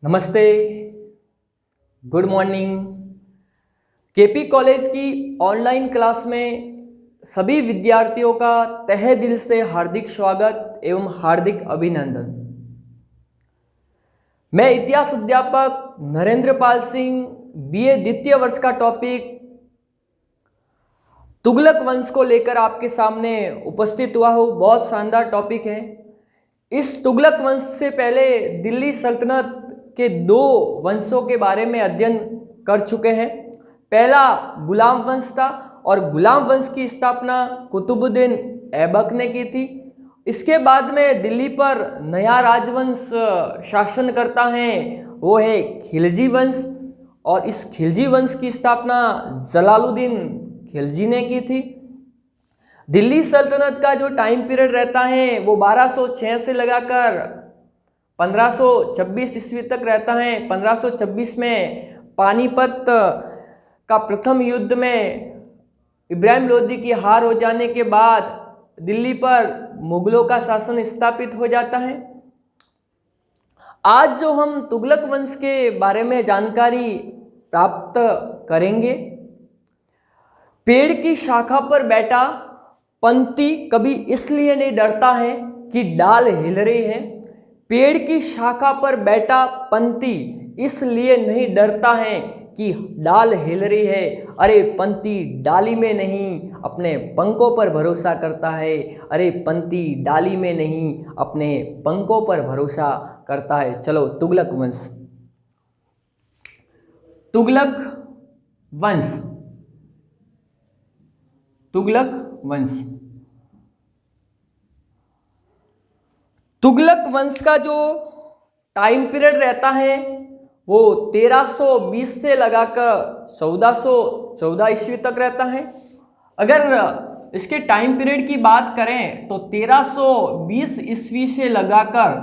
नमस्ते, good morning. KP college की online class में सभी विद्यार्थियों का तहे दिल से हार्दिक स्वागत एवं हार्दिक अभिनंदन। मैं इतिहास अध्यापक नरेंद्र पाल सिंह बीए द्वितीय वर्ष का टॉपिक तुगलक वंश को लेकर आपके सामने उपस्थित हुआ हूँ। बहुत शानदार टॉपिक है। इस तुगलक वंश से पहले दिल्ली सल्तनत के दो वंशों के बारे में अध्ययन कर चुके हैं। पहला गुलाम वंश था और गुलाम वंश की स्थापना कुतुबुद्दीन ऐबक ने की थी। इसके बाद में दिल्ली पर नया राजवंश शासन करता है, वो है खिलजी वंश, और इस खिलजी वंश की स्थापना जलालुद्दीन खिलजी ने की थी। दिल्ली सल्तनत का जो टाइम पीरियड रहता है वो 1206 से लगाकर 1526 ईस्वी तक रहता है। 1526 में पानीपत का प्रथम युद्ध में इब्राहिम लोदी की हार हो जाने के बाद दिल्ली पर मुगलों का शासन स्थापित हो जाता है। आज जो हम तुगलक वंश के बारे में जानकारी प्राप्त करेंगे, पेड़ की शाखा पर बैठा पंछी कभी इसलिए नहीं डरता है कि डाल हिल रही है। पेड़ की शाखा पर बैठा पंछी इसलिए नहीं डरता है कि डाल हिल रही है। अरे पंछी डाली में नहीं अपने पंखों पर भरोसा करता है। अरे पंछी डाली में नहीं अपने पंखों पर भरोसा करता है। चलो, तुगलक वंश। तुगलक वंश, तुगलक वंश। तुगलक वंश का जो टाइम पीरियड रहता है वो 1320 से लगाकर 1414 ईस्वी तक रहता है। अगर इसके टाइम पीरियड की बात करें तो 1320 ईस्वी से लगाकर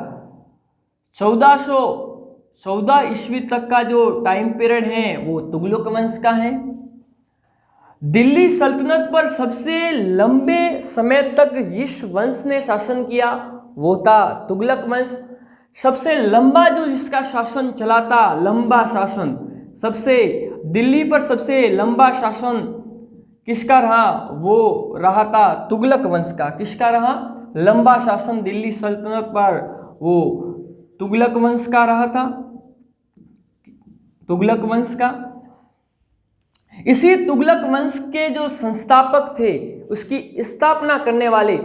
1414 ईस्वी तक का जो टाइम पीरियड है वो तुगलक वंश का है। दिल्ली सल्तनत पर सबसे लंबे समय तक जिस वंश ने शासन किया वो था तुगलक वंश। सबसे लंबा जो जिसका शासन चला था, लंबा शासन, सबसे दिल्ली पर सबसे लंबा शासन किसका रहा? वो रहा था तुगलक वंश का। किसका रहा लंबा शासन दिल्ली सल्तनत पर? वो तुगलक वंश का रहा था, तुगलक वंश का। इसी तुगलक वंश के जो संस्थापक थे, उसकी स्थापना करने वाले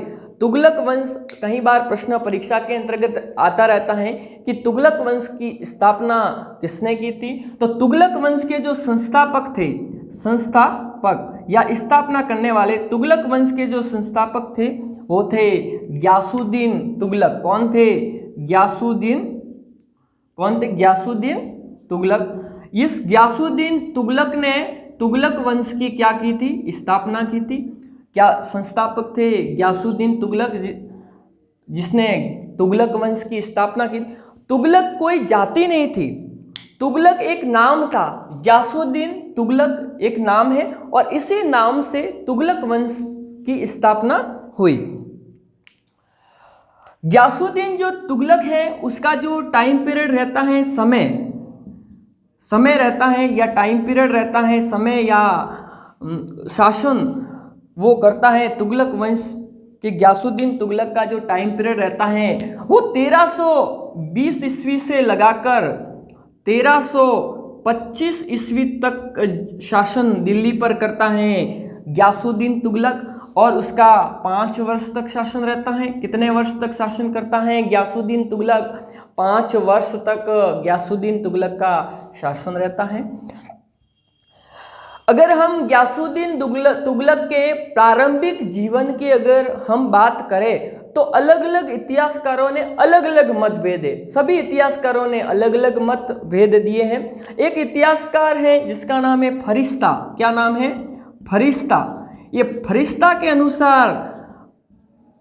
तुगलक वंश, कई बार प्रश्न परीक्षा के अंतर्गत आता रहता है कि तुगलक वंश की स्थापना किसने की थी। तो तुगलक वंश के जो संस्थापक थे, संस्थापक या स्थापना करने वाले तुगलक वंश के जो संस्थापक थे वो थे गयासुद्दीन तुगलक। कौन थे? गयासुद्दीन। कौन थे? गयासुद्दीन तुगलक। इस गयासुद्दीन तुगलक ने तुगलक वंश की क्या की थी? स्थापना की थी। क्या संस्थापक थे? गयासुद्दीन तुगलक, जिसने तुगलक वंश की स्थापना की। तुगलक कोई जाति नहीं थी, तुगलक एक नाम था। गयासुद्दीन तुगलक एक नाम है और इसी नाम से तुगलक वंश की स्थापना हुई। गयासुद्दीन जो तुगलक है उसका जो टाइम पीरियड रहता है, समय रहता है या टाइम पीरियड रहता है, समय या शासन वो करता है तुगलक वंश के। गयासुद्दीन तुगलक का जो टाइम पीरियड रहता है वो 1320 ईस्वी से लगाकर 1325 ईस्वी तक शासन दिल्ली पर करता है गयासुद्दीन तुगलक। और उसका 5 वर्ष तक शासन रहता है। कितने वर्ष तक शासन करता है गयासुद्दीन तुगलक? 5 वर्ष तक गयासुद्दीन तुगलक का शासन रहता है। अगर हम गयासुद्दीन तुगलक के प्रारंभिक जीवन की अगर हम बात करें तो अलग अलग इतिहासकारों ने अलग अलग मतभेद है। सभी इतिहासकारों ने अलग अलग मतभेद दिए हैं। एक इतिहासकार है जिसका नाम है फरिश्ता। क्या नाम है? फरिश्ता। ये फरिश्ता के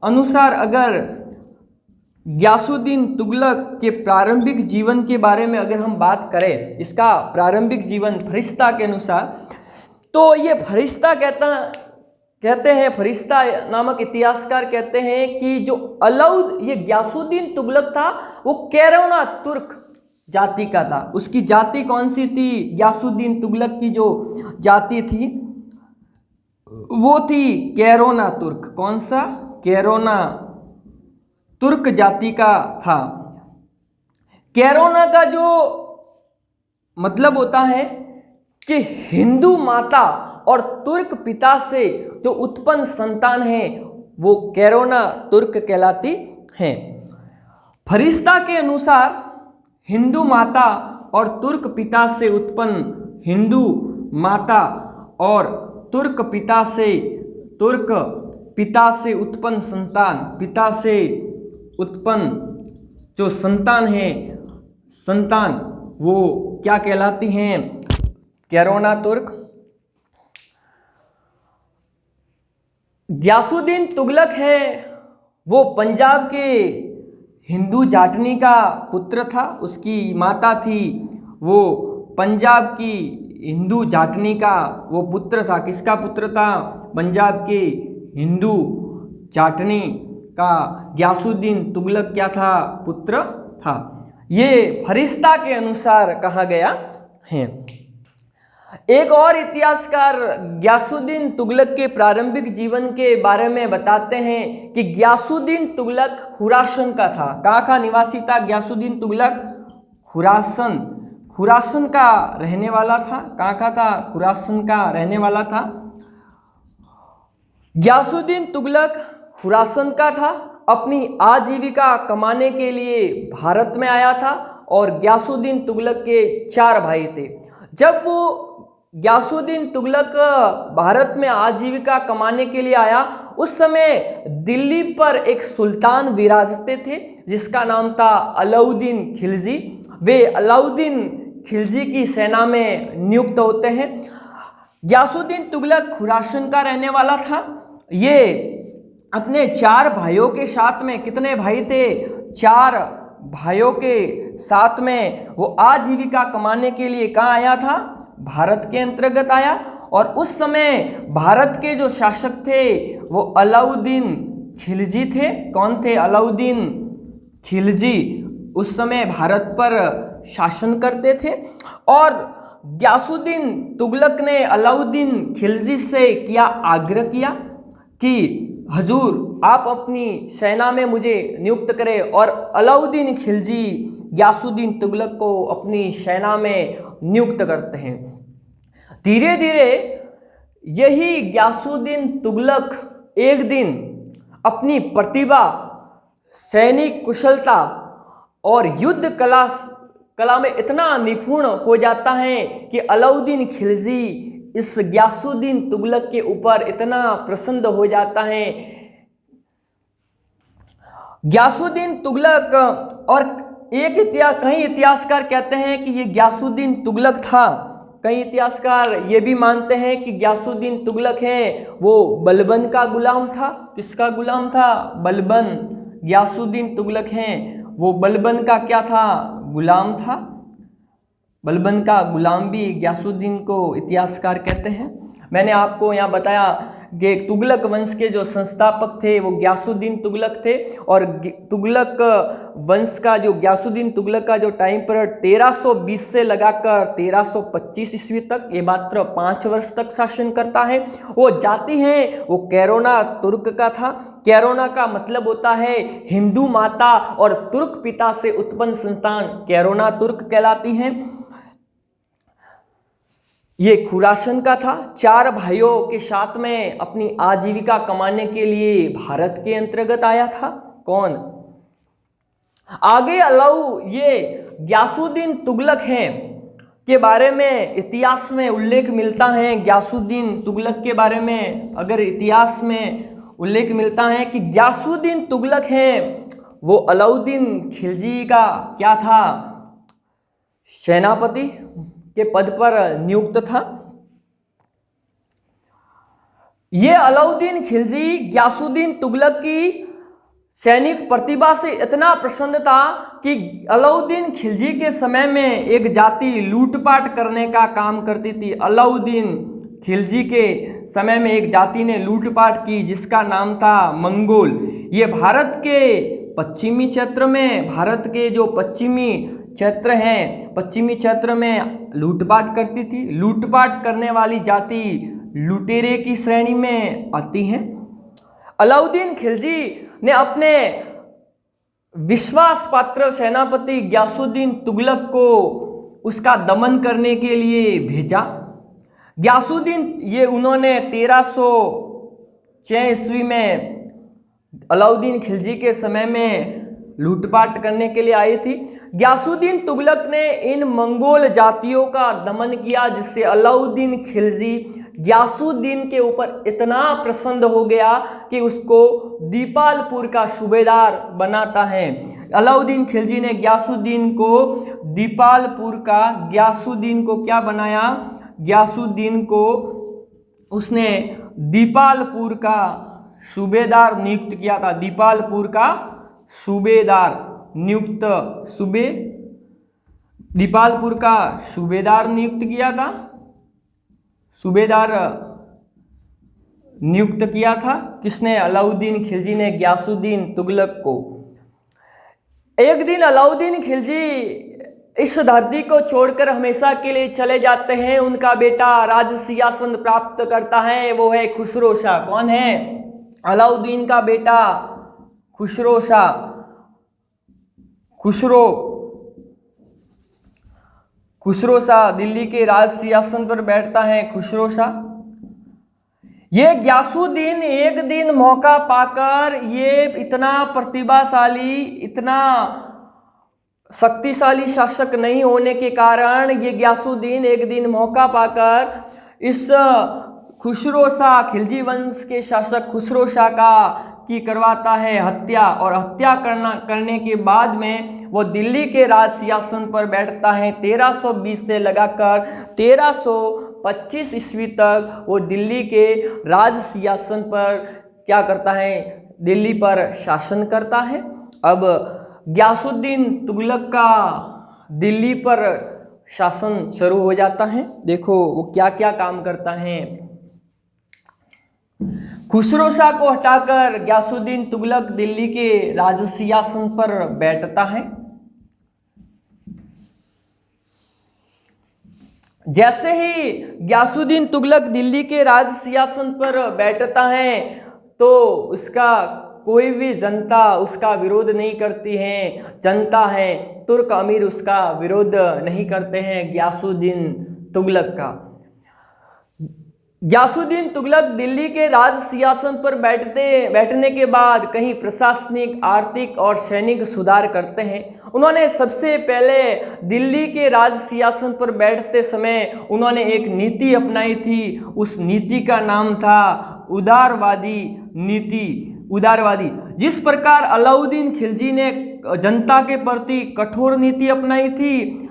अनुसार अगर गयासुद्दीन तुगलक के प्रारंभिक जीवन के बारे में अगर हम बात करें, इसका प्रारंभिक जीवन फरिश्ता के अनुसार, तो ये फरिश्ता कहते हैं, फरिश्ता नामक इतिहासकार कहते हैं कि जो अलाउद ये गयासुद्दीन तुगलक था वो कैरोना तुर्क जाति का था। उसकी जाति कौन सी थी? गयासुद्दीन तुगलक की जो जाति थी वो थी कैरोना तुर्क। कौन सा? कैरोना तुर्क जाति का था। कैरोना का जो मतलब होता है कि हिंदू माता और तुर्क पिता से जो उत्पन्न संतान है वो कैरोना तुर्क कहलाती है। फरिश्ता के अनुसार हिंदू माता और तुर्क पिता से उत्पन्न हिंदू माता और तुर्क पिता से उत्पन्न संतान, पिता से उत्पन्न जो संतान है, संतान वो क्या कहलाती हैं? कैरोना तुर्क। गयासुद्दीन तुगलक है वो पंजाब के हिंदू जाटनी का पुत्र था। उसकी माता थी वो पंजाब की हिंदू जाटनी का वो पुत्र था। किसका पुत्र था? पंजाब के हिंदू जाटनी का गयासुद्दीन तुगलक क्या था? पुत्र था। ये फरिश्ता के अनुसार कहा गया है। एक और इतिहासकार गयासुद्दीन तुगलक के प्रारंभिक जीवन के बारे में बताते हैं कि गयासुद्दीन तुगलक खुरासन का था। कहाँ का निवासी था गयासुद्दीन तुगलक? खुरासन का रहने वाला था। कहाँ का था? खुरासन का रहने वाला था। गयासुद्दीन तुगलक खुरासन का था। अपनी आजीविका कमाने के लिए भारत में आया था और गयासुद्दीन तुगलक के 4 भाई थे। जब वो गयासुद्दीन तुगलक भारत में आजीविका कमाने के लिए आया उस समय दिल्ली पर एक सुल्तान विराजते थे जिसका नाम था अलाउद्दीन खिलजी। वे अलाउद्दीन खिलजी की सेना में नियुक्त होते हैं। गयासुद्दीन तुगलक खुरासन का रहने वाला था। ये अपने 4 भाइयों के साथ में, कितने भाई थे? 4 भाइयों के साथ में वो आजीविका कमाने के लिए कहाँ आया था? भारत के अंतर्गत आया। और उस समय भारत के जो शासक थे वो अलाउद्दीन खिलजी थे। कौन थे? अलाउद्दीन खिलजी उस समय भारत पर शासन करते थे। और गयासुद्दीन तुगलक ने अलाउद्दीन खिलजी से क्या आग्रह किया कि हजूर आप अपनी सेना में मुझे नियुक्त करें। और अलाउद्दीन खिलजी गयासुद्दीन तुगलक को अपनी सेना में नियुक्त करते हैं। धीरे धीरे यही गयासुद्दीन तुगलक एक दिन अपनी प्रतिभा, सैनिक कुशलता और युद्ध कला में इतना निपुण हो जाता है कि अलाउद्दीन खिलजी इस गयासुद्दीन तुगलक के ऊपर इतना प्रसन्न हो जाता है। गयासुद्दीन तुगलक और कई इतिहासकार कहते हैं कि ये गयासुद्दीन तुगलक था। कई इतिहासकार ये भी मानते हैं कि गयासुद्दीन तुगलक है वो बलबन का गुलाम था। किसका गुलाम था? बलबन। गयासुद्दीन तुगलक हैं वो बलबन का क्या था? गुलाम था। बलबन का गुलाम भी गयासुद्दीन को इतिहासकार कहते हैं। मैंने आपको यहाँ बताया कि तुगलक वंश के जो संस्थापक थे वो गयासुद्दीन तुगलक थे। और तुगलक वंश का जो गयासुद्दीन तुगलक का जो टाइम पीरियड 1320 से लगाकर 1325 ईस्वी तक, ये मात्र 5 वर्ष तक शासन करता है। वो जाति है वो कैरोना तुर्क का था। कैरोना का मतलब होता है हिंदू माता और तुर्क पिता से उत्पन्न संतान कैरोना तुर्क कहलाती हैं। ये खुरासन का था। 4 भाइयों के साथ में अपनी आजीविका कमाने के लिए भारत के अंतर्गत आया था। कौन? आगे ये गयासुद्दीन तुगलक हैं के बारे में इतिहास में उल्लेख मिलता है। गयासुद्दीन तुगलक के बारे में अगर इतिहास में उल्लेख मिलता है कि गयासुद्दीन तुगलक हैं वो अलाउद्दीन खिलजी का क्या था? सेनापति के पद पर नियुक्त था। ये अलाउद्दीन खिलजी गयासुद्दीन तुगलक की सैनिक प्रतिभा से इतना प्रसन्न था कि अलाउद्दीन खिलजी के समय में एक जाति लूटपाट करने का काम करती थी। अलाउद्दीन खिलजी के समय में एक जाति ने लूटपाट की जिसका नाम था मंगोल। ये भारत के पश्चिमी क्षेत्र में, भारत के जो पश्चिमी क्षेत्र हैं, पश्चिमी क्षेत्र में लूटपाट करती थी। लूटपाट करने वाली जाति लुटेरे की श्रेणी में आती हैं। अलाउद्दीन खिलजी ने अपने विश्वास पात्र सेनापति ग्यासुद्दीन तुगलक को उसका दमन करने के लिए भेजा। ग्यासुद्दीन उन्होंने 1306 ईस्वी में अलाउद्दीन खिलजी के समय में लूटपाट करने के लिए आई थी। ग्यासुद्दीन तुगलक ने इन मंगोल जातियों का दमन किया, जिससे अलाउद्दीन खिलजी ग्यासुद्दीन के ऊपर इतना प्रसन्न हो गया कि उसको दीपालपुर का सूबेदार बनाता है। अलाउद्दीन खिलजी ने ग्यासुद्दीन को क्या बनाया? ग्यासुद्दीन को उसने दीपालपुर का सूबेदार नियुक्त किया था। दीपालपुर का सूबेदार दीपालपुर का सूबेदार नियुक्त किया था। किसने? अलाउद्दीन खिलजी ने ग्यासुद्दीन तुगलक को। एक दिन अलाउद्दीन खिलजी इस धरती को छोड़कर हमेशा के लिए चले जाते हैं। उनका बेटा राज सिंहासन प्राप्त करता है, वो है खुसरो शाह। कौन है? अलाउद्दीन का बेटा खुसरो शाह। खुसरो शाह दिल्ली के राज सिंहासन पर बैठता है। खुसरो शाह ये ग्यासुद्दीन एक दिन मौका पाकर, ये इतना प्रतिभाशाली, इतना शक्तिशाली शासक नहीं होने के कारण ये ग्यासुद्दीन एक दिन मौका पाकर इस खुसरो शाह, खिलजी वंश के शासक खुसरो शाह की करवाता है हत्या। और हत्या करने के बाद में वो दिल्ली के राज सिंहासन पर बैठता है। 1320 से लगाकर 1325 ईस्वी तक वो दिल्ली के राज सिंहासन पर क्या करता है? दिल्ली पर शासन करता है। अब ग्यासुद्दीन तुगलक का दिल्ली पर शासन शुरू हो जाता है। देखो वो क्या क्या काम करता है। खुसरो शाह को हटाकर ग्यासुद्दीन तुगलक दिल्ली के राज सिंहासन पर बैठता है। जैसे ही ग्यासुद्दीन तुगलक दिल्ली के राज सिंहासन पर बैठता है तो उसका कोई भी जनता उसका विरोध नहीं करती है। जनता है, तुर्क अमीर उसका विरोध नहीं करते हैं ग्यासुद्दीन तुगलक का। ग्यासुद्दीन तुगलक दिल्ली के राज सिंहासन पर बैठने के बाद कहीं प्रशासनिक, आर्थिक और सैनिक सुधार करते हैं। उन्होंने सबसे पहले दिल्ली के राज सिंहासन पर बैठते समय उन्होंने एक नीति अपनाई थी। उस नीति का नाम था उदारवादी नीति। उदारवादी, जिस प्रकार अलाउद्दीन खिलजी ने जनता के प्रति कठोर नीति अपनाई थी।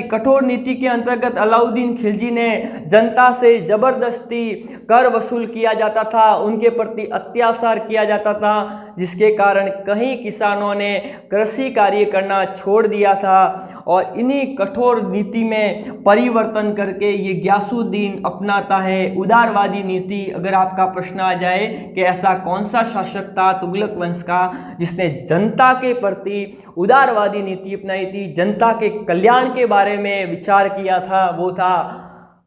कठोर नीति के अंतर्गत अलाउद्दीन खिलजी ने जनता से जबरदस्ती कर वसूल किया जाता था, उनके प्रति अत्याचार किया जाता था, जिसके कारण कई किसानों ने कृषि कार्य करना छोड़ दिया था। और इन्हीं कठोर नीति में परिवर्तन करके ये ग्यासुद्दीन अपनाता है उदारवादी नीति। अगर आपका प्रश्न आ जाए कि ऐसा कौन सा शासक था तुगलक वंश का जिसने जनता के प्रति उदारवादी नीति अपनाई थी, जनता के कल्याण के बारे में विचार किया था, वो था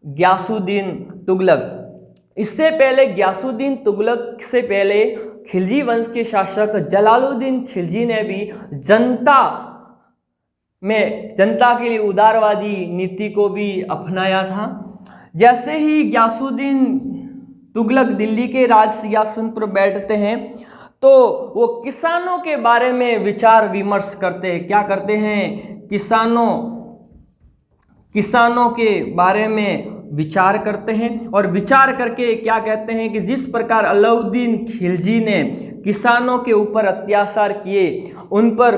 ग्यासुद्दीन तुगलक। इससे पहले ग्यासुद्दीन तुगलक से पहले खिलजी वंश के शासक जलालुद्दीन खिलजी ने भी जनता के लिए उदारवादी नीति को भी अपनाया था। जैसे ही ग्यासुद्दीन तुगलक दिल्ली के राज सिंहासन पर बैठते हैं तो वो किसानों के बारे में विचार विमर्श करते हैं। क्या करते हैं? किसानों के बारे में विचार करते हैं और विचार करके क्या कहते हैं कि जिस प्रकार अलाउद्दीन खिलजी ने किसानों के ऊपर अत्याचार किए, उन पर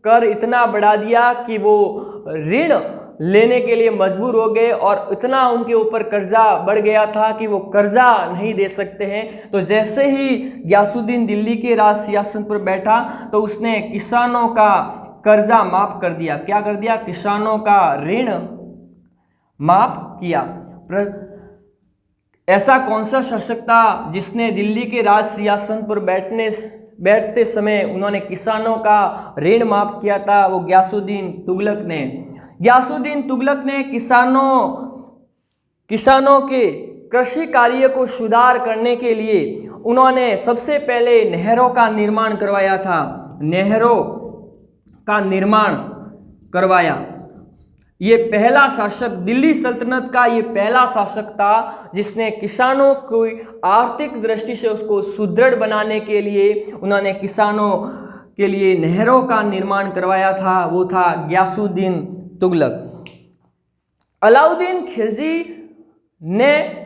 कर इतना बढ़ा दिया कि वो ऋण लेने के लिए मजबूर हो गए और इतना उनके ऊपर कर्जा बढ़ गया था कि वो कर्जा नहीं दे सकते हैं। तो जैसे ही ग्यासुद्दीन दिल्ली के राज सिंहासन पर बैठा तो उसने किसानों का कर्जा माफ कर दिया। क्या कर दिया? किसानों का ऋण माफ किया। ऐसा कौन सा शासक था जिसने दिल्ली के राज सिंहासन पर बैठते समय उन्होंने किसानों का ऋण माफ किया था, वो गयासुद्दीन तुगलक ने। गयासुद्दीन तुगलक ने किसानों के कृषि कार्य को सुधार करने के लिए उन्होंने सबसे पहले नहरों का निर्माण करवाया था, नहरों का निर्माण करवाया। ये पहला शासक, दिल्ली सल्तनत का ये पहला शासक था जिसने किसानों को आर्थिक दृष्टि से उसको सुदृढ़ बनाने के लिए उन्होंने किसानों के लिए नहरों का निर्माण करवाया था, वो था गयासुद्दीन तुगलक। अलाउद्दीन खिलजी ने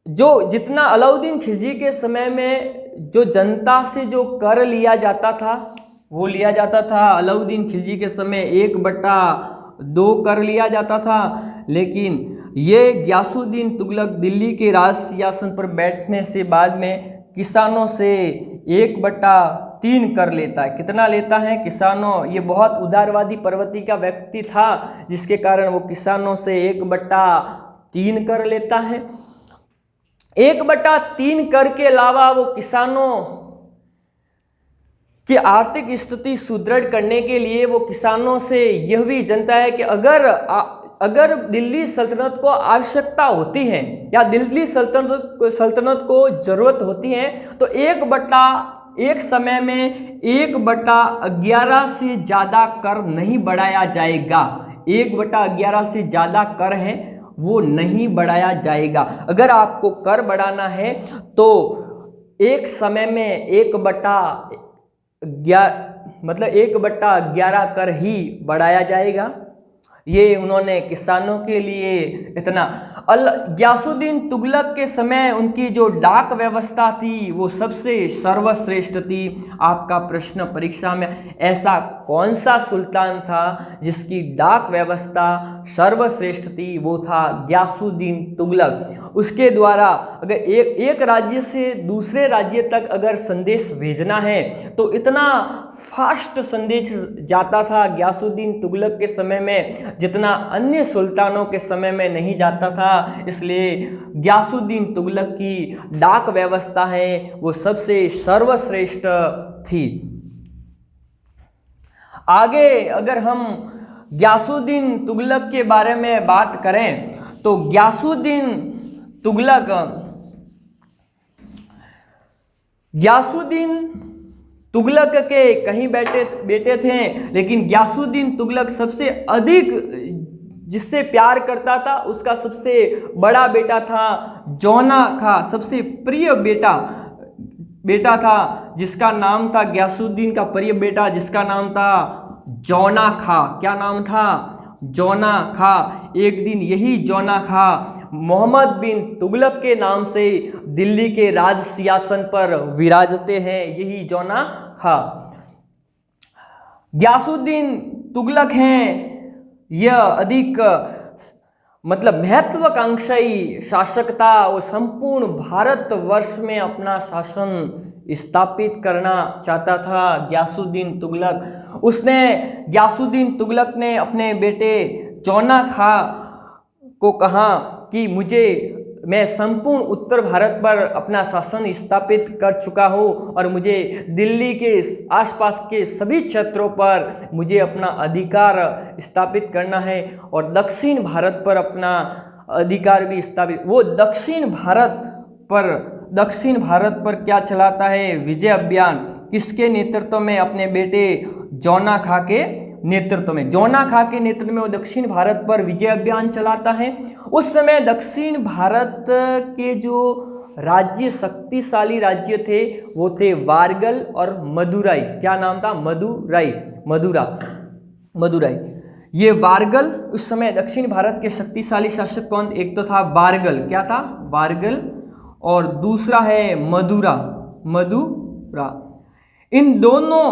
जितना अलाउद्दीन खिलजी के समय में जो जनता से जो कर लिया जाता था वो लिया जाता था, अलाउद्दीन खिलजी के समय 1/2 कर लिया जाता था, लेकिन ये गयासुद्दीन तुगलक दिल्ली के राज सिंहासन पर बैठने से बाद में किसानों से 1/3 कर लेता है। कितना लेता है किसानों, ये बहुत उदारवादी प्रवृत्ति का व्यक्ति था जिसके कारण वो किसानों से 1/3 कर लेता है। 1/3 कर के अलावा वो किसानों की आर्थिक स्थिति सुदृढ़ करने के लिए वो किसानों से यह भी जानता है कि अगर दिल्ली सल्तनत को आवश्यकता होती है या दिल्ली सल्तनत को जरूरत होती है तो एक समय में 1/11 से ज़्यादा कर नहीं बढ़ाया जाएगा। 1/11 से ज़्यादा कर है वो नहीं बढ़ाया जाएगा। अगर आपको कर बढ़ाना है तो एक समय में 1/11 कर ही बढ़ाया जाएगा। ये उन्होंने किसानों के लिए इतना। गयासुद्दीन तुगलक के समय उनकी जो डाक व्यवस्था थी वो सबसे सर्वश्रेष्ठ थी। आपका प्रश्न परीक्षा में ऐसा कौन सा सुल्तान था जिसकी डाक व्यवस्था सर्वश्रेष्ठ थी, वो था गयासुद्दीन तुगलक। उसके द्वारा अगर एक राज्य से दूसरे राज्य तक अगर संदेश भेजना है तो इतना फास्ट संदेश जाता था गयासुद्दीन तुगलक के समय में जितना अन्य सुल्तानों के समय में नहीं जाता था। इसलिए गयासुद्दीन तुगलक की डाक व्यवस्था है वो सबसे सर्वश्रेष्ठ थी। आगे अगर हम गयासुद्दीन तुगलक के बारे में बात करें तो गयासुद्दीन तुगलक के कई बेटे थे, लेकिन गयासुद्दीन तुगलक सबसे अधिक जिससे प्यार करता था उसका सबसे बड़ा बेटा था जौना खां। सबसे प्रिय बेटा था जिसका नाम था गयासुद्दीन का प्रिय बेटा जिसका नाम था जौना खां। क्या नाम था? जौना खां। एक दिन यही जौना खां मोहम्मद बिन तुगलक के नाम से दिल्ली के राज सिंहासन पर विराजते हैं। यही जौना खां गयासुद्दीन तुगलक हैं। यह अधिक महत्वाकांक्षी शासक था। वो संपूर्ण भारतवर्ष में अपना शासन स्थापित करना चाहता था गयासुद्दीन तुगलक। गयासुद्दीन तुगलक ने अपने बेटे जौना खां को कहा कि मैं संपूर्ण उत्तर भारत पर अपना शासन स्थापित कर चुका हूँ और मुझे दिल्ली के आसपास के सभी क्षेत्रों पर मुझे अपना अधिकार स्थापित करना है और दक्षिण भारत पर अपना अधिकार भी स्थापित। वो दक्षिण भारत पर क्या चलाता है? विजय अभियान। किसके नेतृत्व में? अपने बेटे जौना खां के नेतृत्व में। जौना खां के नेतृत्व में वो दक्षिण भारत पर विजय अभियान चलाता है। उस समय दक्षिण भारत के जो शक्तिशाली राज्य थे वो थे वारगल और मदुराई। क्या नाम था? मदुराई। ये वारगल, उस समय दक्षिण भारत के शक्तिशाली शासक कौन? एक तो था वारगल। क्या था? वारगल। और दूसरा है मदुरा। इन दोनों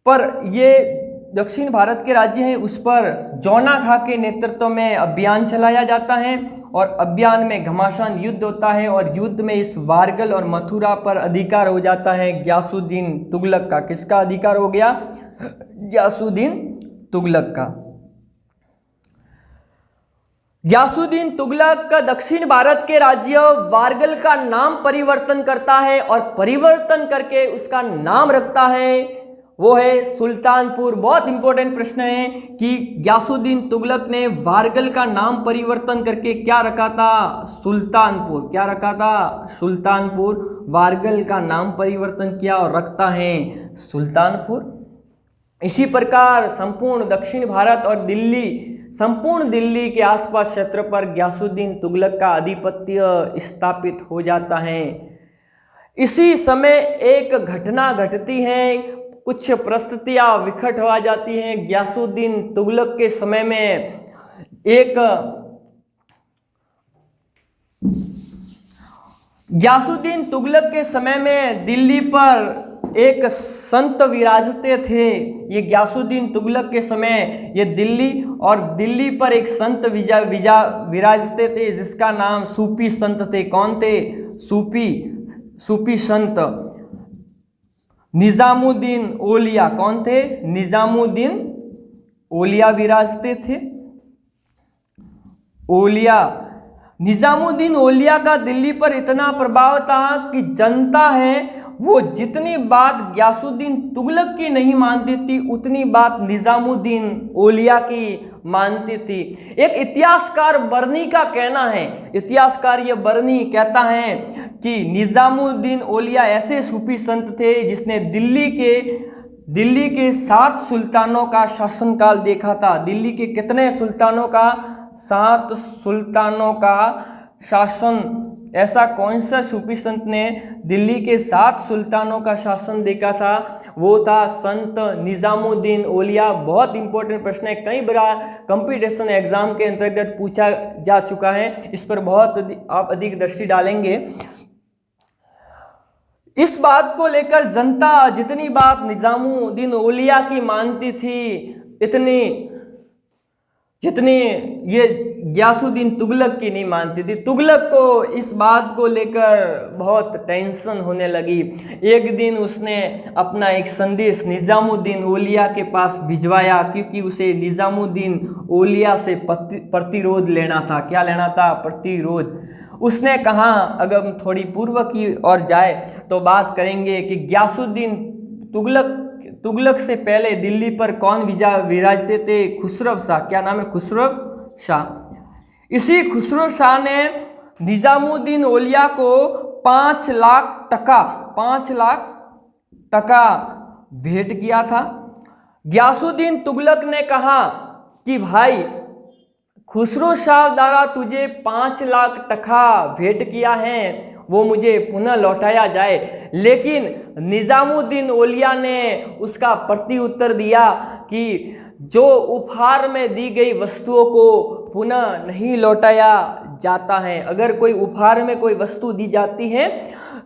पर ये दक्षिण भारत के राज्य हैं, उस पर जौना खां के नेतृत्व में अभियान चलाया जाता है और अभियान में घमासान युद्ध होता है और युद्ध में इस वारगल और मथुरा पर अधिकार हो जाता है गयासुद्दीन तुगलक का। किसका अधिकार हो गया? गयासुद्दीन तुगलक का। गियासुद्दीन तुगलक दक्षिण भारत के राज्य वारगल का नाम परिवर्तन करता है और परिवर्तन करके उसका नाम रखता है वो है सुल्तानपुर। बहुत इंपॉर्टेंट प्रश्न है कि गियासुद्दीन तुगलक ने वारगल का नाम परिवर्तन करके क्या रखा था? सुल्तानपुर। क्या रखा था? सुल्तानपुर। वारगल का नाम परिवर्तन किया और रखता है सुल्तानपुर। इसी प्रकार संपूर्ण दक्षिण भारत और दिल्ली, संपूर्ण दिल्ली के आसपास क्षेत्र पर गियासुद्दीन तुगलक का आधिपत्य स्थापित हो जाता है। इसी समय एक घटना घटती है, कुछ परिस्थितियां विकट हो जाती हैं। गियासुद्दीन तुगलक के समय में गियासुद्दीन तुगलक के समय में दिल्ली पर एक संत विराजते थे। ये गियासुद्दीन तुगलक के समय ये दिल्ली पर एक संत विराजते थे जिसका नाम सूफी संत थे। कौन थे? सूफी संत निजामुद्दीन औलिया। कौन थे? निजामुद्दीन औलिया विराजते थे। निजामुद्दीन औलिया का दिल्ली पर इतना प्रभाव था कि जनता है वो जितनी बात गियासुद्दीन तुगलक की नहीं मानती थी उतनी बात निजामुद्दीन औलिया की मानती थी। एक इतिहासकार बर्नी का कहना है, इतिहासकार ये बर्नी कहता है कि निजामुद्दीन औलिया ऐसे सूफी संत थे जिसने दिल्ली के 7 सुल्तानों का शासनकाल देखा था। दिल्ली के कितने सुल्तानों का? 7 सुल्तानों का शासन। ऐसा कौन सा सूफी संत ने दिल्ली के 7 सुल्तानों का शासन देखा था? वो था संत निजामुद्दीन औलिया। बहुत इंपॉर्टेंट प्रश्न है, कई बार कंपटीशन एग्जाम के अंतर्गत पूछा जा चुका है, इस पर बहुत आप अधिक दृष्टि डालेंगे। इस बात को लेकर जनता जितनी बात निजामुद्दीन औलिया की मानती थी जितनी ये गियासुद्दीन तुगलक की नहीं मानती थी। तुगलक को इस बात को लेकर बहुत टेंशन होने लगी। एक दिन उसने अपना एक संदेश निजामुद्दीन औलिया के पास भिजवाया क्योंकि उसे निजामुद्दीन औलिया से प्रतिरोध लेना था। क्या लेना था? प्रतिरोध। उसने कहा, अगर हम थोड़ी पूर्व की ओर जाए तो बात करेंगे कि गियासुद्दीन तुगलक से पहले दिल्ली पर कौन विराजते थे? खुसरो शाह। क्या नाम है? खुसरो शाह। इसी खुसरो शाह ने निजामुद्दीन औलिया को 5 लाख टका भेंट किया था। गियासुद्दीन तुगलक ने कहा कि भाई खुसरो शाह द्वारा तुझे 5 लाख टका भेंट किया है वो मुझे पुनः लौटाया जाए। लेकिन निजामुद्दीन औलिया ने उसका प्रति उत्तर दिया कि जो उपहार में दी गई वस्तुओं को पुनः नहीं लौटाया जाता है। अगर कोई उपहार में कोई वस्तु दी जाती है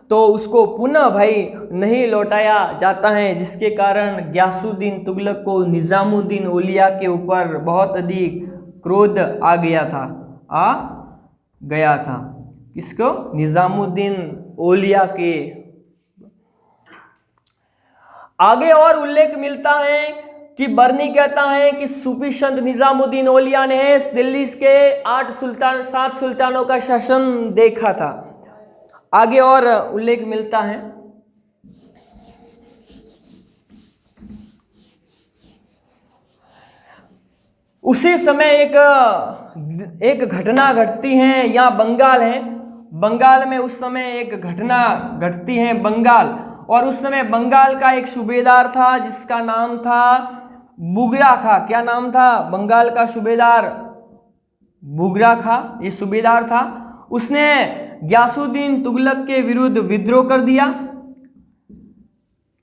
तो उसको पुनः भाई नहीं लौटाया जाता है, जिसके कारण गियासुद्दीन तुगलक को निजामुद्दीन औलिया के ऊपर बहुत अधिक क्रोध आ गया था। किसको? निजामुद्दीन औलिया के। आगे और उल्लेख मिलता है कि बर्नी कहता है कि सूफी संत निजामुद्दीन औलिया ने दिल्ली के 7 सुल्तानों का शासन देखा था। आगे और उल्लेख मिलता है। उसी समय एक घटना घटती है। यहाँ बंगाल है, बंगाल में उस समय एक घटना घटती है बंगाल, और उस समय बंगाल का एक सूबेदार था जिसका नाम था बुगरा खा। क्या नाम था? बंगाल का सूबेदार बुगरा खा, ये सूबेदार था। उसने गियासुद्दीन तुगलक के विरुद्ध विद्रोह कर दिया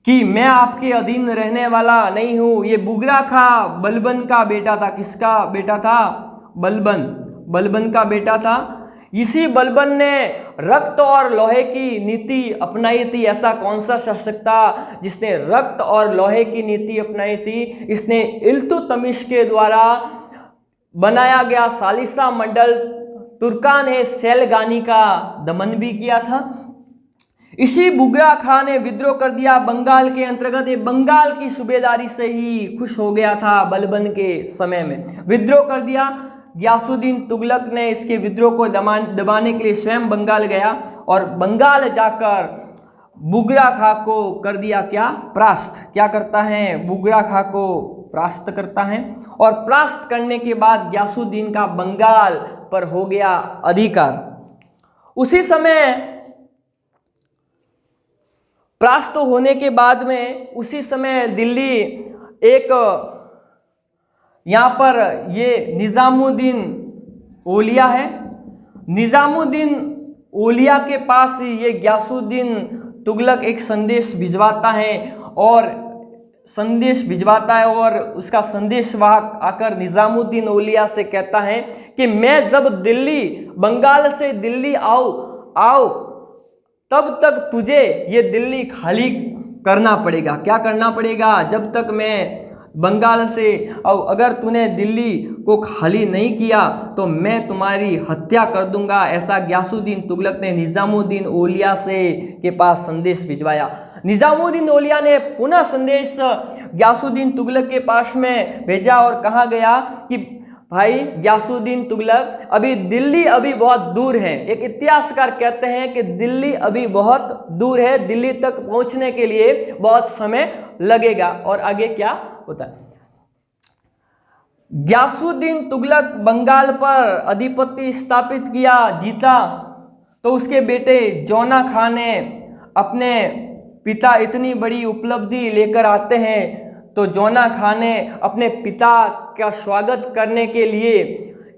कि मैं आपके अधीन रहने वाला नहीं हूं। ये बुगरा खा बलबन का बेटा था। किसका बेटा था? बलबन का बेटा था। इसी बलबन ने रक्त और लोहे की नीति अपनाई थी। ऐसा कौन सा शासक था जिसने रक्त और लोहे की नीति अपनाई थी? इसने इल्तुतमिश के द्वारा बनाया गया सालिसा मंडल तुर्कान है सैलगानी का दमन भी किया था। इसी बुगरा खां ने विद्रोह कर दिया बंगाल के अंतर्गत। ये बंगाल की सूबेदारी से ही खुश हो गया था बलबन के समय में, विद्रोह कर दिया। गयासुद्दीन तुगलक ने इसके विद्रोह को दबाने के लिए स्वयं बंगाल गया और बंगाल जाकर बुगरा खां को कर दिया क्या, परास्त। क्या करता है, बुगरा खां को परास्त करता है। और परास्त करने के बाद गयासुद्दीन का बंगाल पर हो गया अधिकार। उसी समय परास्त होने के बाद में उसी समय दिल्ली एक यहाँ पर ये निज़ामुद्दीन औलिया है। निज़ामुद्दीन औलिया के पास ये गयासुद्दीन तुगलक एक संदेश भिजवाता है और उसका संदेशवाहक आकर निज़ामुद्दीन औलिया से कहता है कि मैं जब दिल्ली, बंगाल से दिल्ली आओ तब तक तुझे ये दिल्ली खाली करना पड़ेगा। क्या करना पड़ेगा, जब तक मैं बंगाल से, और अगर तूने दिल्ली को खाली नहीं किया तो मैं तुम्हारी हत्या कर दूंगा। ऐसा गयासुद्दीन तुगलक ने निज़ामुद्दीन औलिया से के पास संदेश भिजवाया। निज़ामुद्दीन औलिया ने पुनः संदेश गयासुद्दीन तुगलक के पास में भेजा और कहा गया कि भाई गयासुद्दीन तुगलक, अभी दिल्ली अभी बहुत दूर है। एक इतिहासकार कहते हैं कि दिल्ली अभी बहुत दूर है, दिल्ली तक पहुंचने के लिए बहुत समय लगेगा। और आगे क्या होता है, गयासुद्दीन तुगलक बंगाल पर अधिपत्य स्थापित किया, जीता, तो उसके बेटे जौना खान ने अपने पिता इतनी बड़ी उपलब्धि लेकर आते हैं, तो जौना खान ने अपने पिता का स्वागत करने के लिए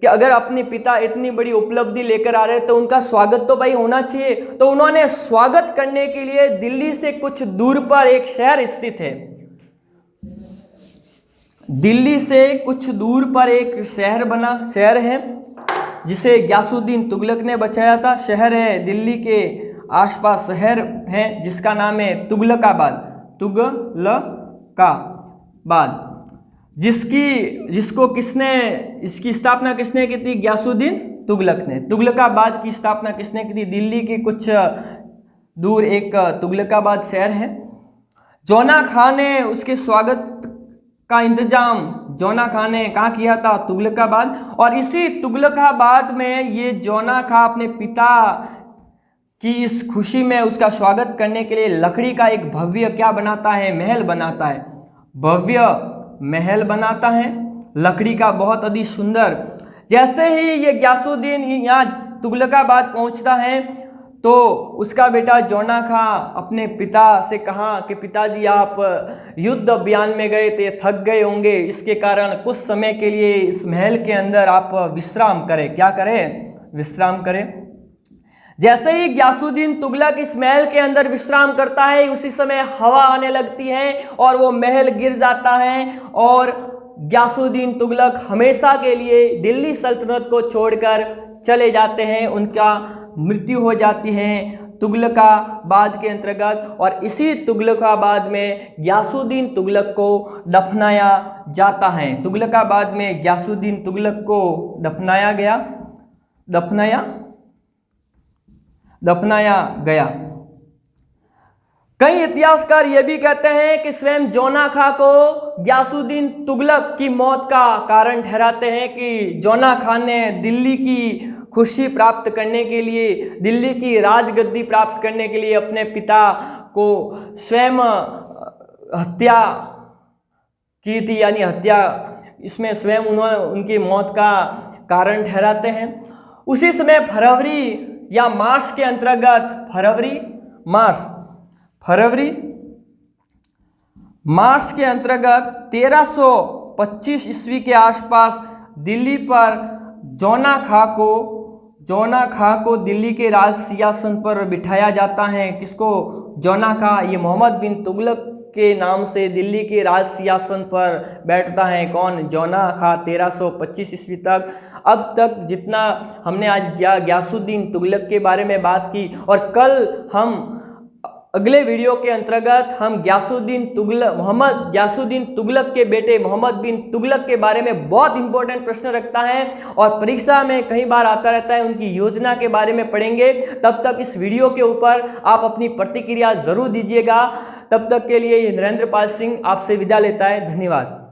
कि अगर अपने पिता इतनी बड़ी उपलब्धि लेकर आ रहे हैं तो उनका स्वागत तो भाई होना चाहिए। तो उन्होंने स्वागत करने के लिए दिल्ली से कुछ दूर पर एक शहर स्थित है, दिल्ली से कुछ दूर पर एक शहर है जिसे गयासुद्दीन तुगलक ने बचाया था। शहर है दिल्ली के आसपास शहर है जिसका नाम है तुगलकाबाद, इसकी स्थापना किसने की थी, गयासुद्दीन तुगलक ने। तुगलकाबाद की स्थापना किसने की थी, दिल्ली के कुछ दूर एक तुगलकाबाद शहर है। जौना खान ने उसके स्वागत का इंतजाम जौना खान ने कहाँ किया था, तुगलकाबाद। और इसी तुगलकाबाद में ये जौना खान अपने पिता की इस खुशी में उसका स्वागत करने के लिए लकड़ी का एक भव्य क्या बनाता है, महल बनाता है, भव्य महल बनाता है लकड़ी का, बहुत अधिक सुंदर। जैसे ही ये गयासुद्दीन यहाँ तुगलकाबाद पहुँचता है तो उसका बेटा जौना खां अपने पिता से कहा कि पिताजी आप युद्ध अभियान में गए थे, थक गए होंगे, इसके कारण कुछ समय के लिए इस महल के अंदर आप विश्राम करें। क्या करें, विश्राम करें। जैसे ही गयासुद्दीन तुगलक इस महल के अंदर विश्राम करता है, उसी समय हवा आने लगती है और वो महल गिर जाता है और गयासुद्दीन तुगलक हमेशा के लिए दिल्ली सल्तनत को छोड़कर चले जाते हैं, उनका मृत्यु हो जाती है तुगलकाबाद के अंतर्गत। और इसी तुगलकाबाद में गयासुद्दीन तुगलक को दफनाया जाता है। तुगलकाबाद में गयासुद्दीन तुगलक को दफनाया गया। कई इतिहासकार यह भी कहते हैं कि स्वयं जौना खां को गयासुद्दीन तुगलक की मौत का कारण ठहराते हैं कि जौना खान ने दिल्ली की खुशी प्राप्त करने के लिए, दिल्ली की राजगद्दी प्राप्त करने के लिए अपने पिता को स्वयं हत्या की थी, यानी हत्या, इसमें स्वयं उन्होंने उनकी मौत का कारण ठहराते हैं। उसी समय फरवरी या मार्च के अंतर्गत मार्च के अंतर्गत 1325 ईस्वी के आसपास दिल्ली पर जौना खां को दिल्ली के राज सिंहासन पर बिठाया जाता है। किसको, जौना खां, ये मोहम्मद बिन तुगलक के नाम से दिल्ली के राज सिंहासन पर बैठता है। कौन, जौना खां। 1325 ईस्वी तक, अब तक जितना हमने आज गयासुद्दीन तुगलक के बारे में बात की, और कल हम अगले वीडियो के अंतर्गत हम गयासुद्दीन तुगलक के बेटे मोहम्मद बिन तुगलक के बारे में बहुत इंपॉर्टेंट प्रश्न रखता है और परीक्षा में कई बार आता रहता है, उनकी योजना के बारे में पढ़ेंगे। तब तक इस वीडियो के ऊपर आप अपनी प्रतिक्रिया जरूर दीजिएगा। तब तक के लिए नरेंद्र पाल सिंह आपसे विदा लेता है। धन्यवाद।